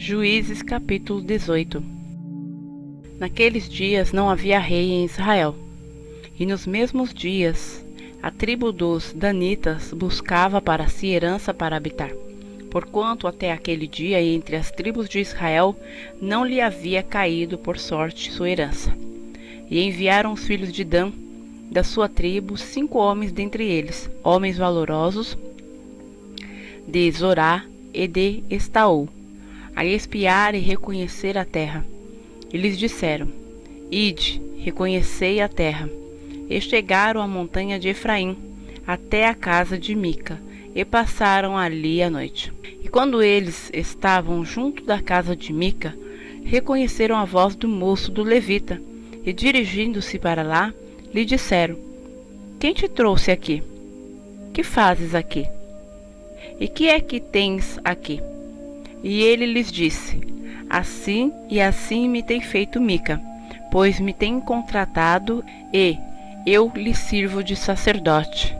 Juízes capítulo 18. Naqueles dias não havia rei em Israel, e nos mesmos dias a tribo dos Danitas buscava para si herança para habitar, porquanto até aquele dia entre as tribos de Israel não lhe havia caído por sorte sua herança. E enviaram os filhos de Dan, da sua tribo, 5 homens dentre eles, homens valorosos, de Zorá e de Estaol, a espiar e reconhecer a terra. E lhes disseram: Ide, reconhecei a terra. E chegaram à montanha de Efraim, até a casa de Mica, e passaram ali a noite. E quando eles estavam junto da casa de Mica, reconheceram a voz do moço do levita, e dirigindo-se para lá, lhe disseram: Quem te trouxe aqui? Que fazes aqui? E que é que tens aqui? E ele lhes disse: Assim e assim me tem feito Mica, pois me tem contratado e eu lhe sirvo de sacerdote.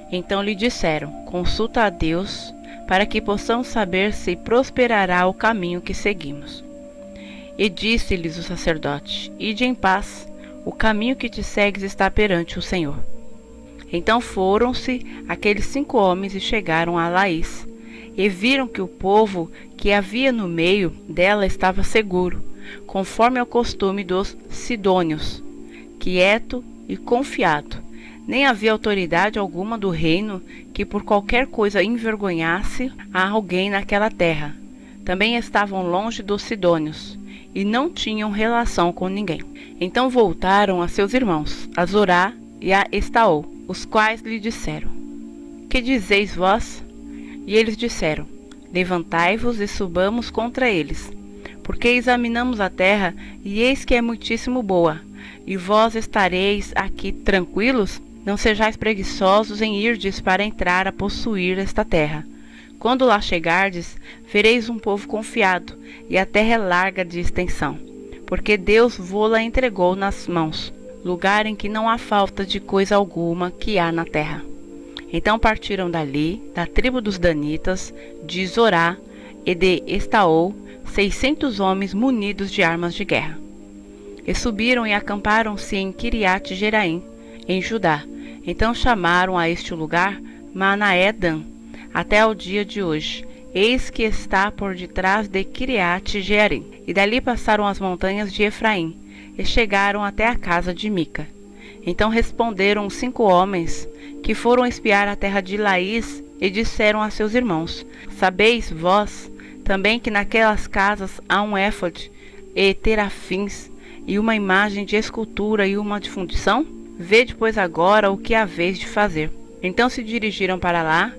Então lhe disseram: Consulta a Deus, para que possamos saber se prosperará o caminho que seguimos. E disse-lhes o sacerdote: Ide em paz, o caminho que te segues está perante o Senhor. Então foram-se aqueles 5 homens e chegaram a Laís, e viram que o povo que havia no meio dela estava seguro, conforme ao costume dos sidônios, quieto e confiado. Nem havia autoridade alguma do reino que por qualquer coisa envergonhasse a alguém naquela terra. Também estavam longe dos sidônios, e não tinham relação com ninguém. Então voltaram a seus irmãos, a Zorá e a Estaol, os quais lhe disseram: Que dizeis vós? E eles disseram: Levantai-vos e subamos contra eles, porque examinamos a terra, e eis que é muitíssimo boa. E vós estareis aqui tranquilos? Não sejais preguiçosos em irdes para entrar a possuir esta terra. Quando lá chegardes, vereis um povo confiado, e a terra é larga de extensão, porque Deus vô-la entregou nas mãos, lugar em que não há falta de coisa alguma que há na terra. Então partiram dali, da tribo dos Danitas, de Zorá e de Estaol, 600 homens munidos de armas de guerra. E subiram e acamparam-se em Quiriate-Jeraim, em Judá. Então chamaram a este lugar Manaé-Dan, até ao dia de hoje. Eis que está por detrás de Quiriate-Jearim. E dali passaram as montanhas de Efraim, e chegaram até a casa de Mica. Então responderam os 5 homens que foram espiar a terra de Laís, e disseram a seus irmãos: Sabeis vós também que naquelas casas há um éfode, e terafins, e uma imagem de escultura e uma de fundição? Vede, pois, agora o que haveis de fazer. Então se dirigiram para lá,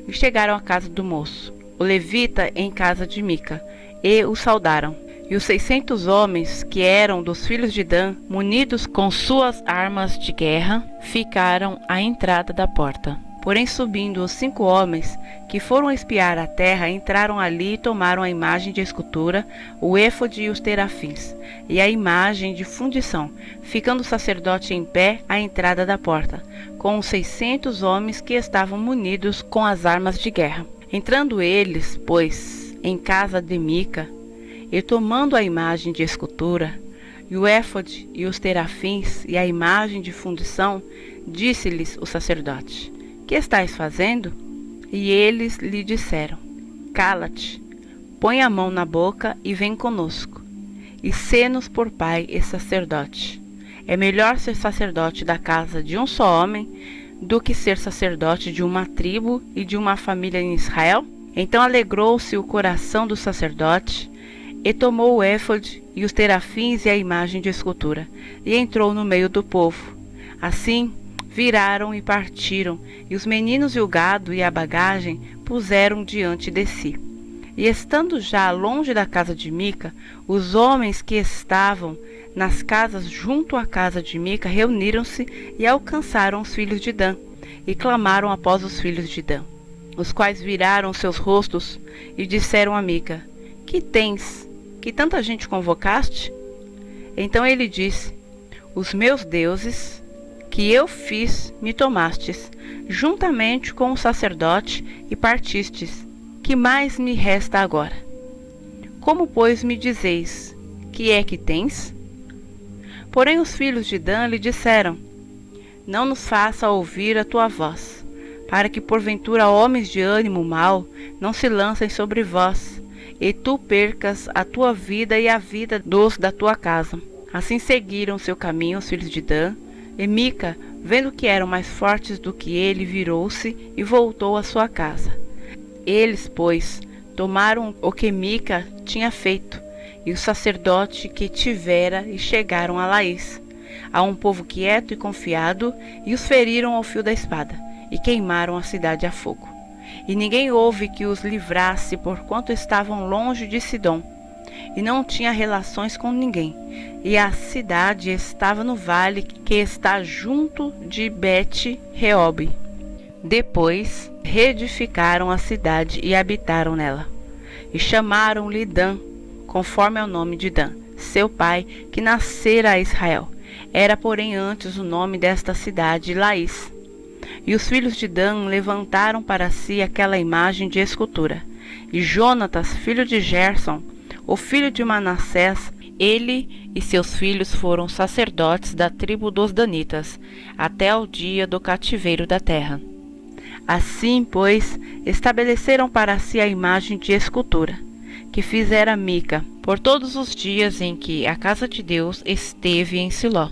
e chegaram à casa do moço, o levita, em casa de Mica, e o saudaram. E os 600 homens que eram dos filhos de Dan, munidos com suas armas de guerra, ficaram à entrada da porta. Porém, subindo os 5 homens que foram espiar a terra, entraram ali e tomaram a imagem de escultura, o éfode e os terafins, e a imagem de fundição, ficando o sacerdote em pé à entrada da porta, com os 600 homens que estavam munidos com as armas de guerra. Entrando eles, pois, em casa de Mica, e tomando a imagem de escultura, e o éfode e os terafins, e a imagem de fundição, disse-lhes o sacerdote: Que estais fazendo? E eles lhe disseram: Cala-te, põe a mão na boca e vem conosco, e sê-nos por pai e sacerdote. É melhor ser sacerdote da casa de um só homem, do que ser sacerdote de uma tribo e de uma família em Israel? Então alegrou-se o coração do sacerdote, e tomou o éfode e os terafins e a imagem de escultura, e entrou no meio do povo. Assim viraram e partiram, e os meninos e o gado e a bagagem puseram diante de si. E estando já longe da casa de Mica, os homens que estavam nas casas junto à casa de Mica reuniram-se e alcançaram os filhos de Dan, e clamaram após os filhos de Dan, os quais viraram seus rostos e disseram a Mica: Que tens? Que tanta gente convocaste? Então ele disse: Os meus deuses que eu fiz me tomastes, juntamente com o sacerdote, e partistes. Que mais me resta agora? Como, pois, me dizeis, que é que tens? Porém os filhos de Dan lhe disseram: Não nos faça ouvir a tua voz, para que porventura homens de ânimo mau não se lancem sobre vós, e tu percas a tua vida e a vida dos da tua casa. Assim seguiram seu caminho os filhos de Dan, e Mica, vendo que eram mais fortes do que ele, virou-se e voltou à sua casa. Eles, pois, tomaram o que Mica tinha feito, e o sacerdote que tivera, e chegaram a Laís, a um povo quieto e confiado, e os feriram ao fio da espada, e queimaram a cidade a fogo. E ninguém houve que os livrasse, porquanto estavam longe de Sidom, e não tinha relações com ninguém. E a cidade estava no vale que está junto de Bet-Reob. Depois reedificaram a cidade e habitaram nela, e chamaram-lhe Dan, conforme ao nome de Dan, seu pai, que nascera a Israel. Era, porém, antes o nome desta cidade Laís. E os filhos de Dan levantaram para si aquela imagem de escultura. E Jonatas, filho de Gerson, o filho de Manassés, ele e seus filhos foram sacerdotes da tribo dos Danitas, até o dia do cativeiro da terra. Assim, pois, estabeleceram para si a imagem de escultura, que fizera Mica, por todos os dias em que a casa de Deus esteve em Siló.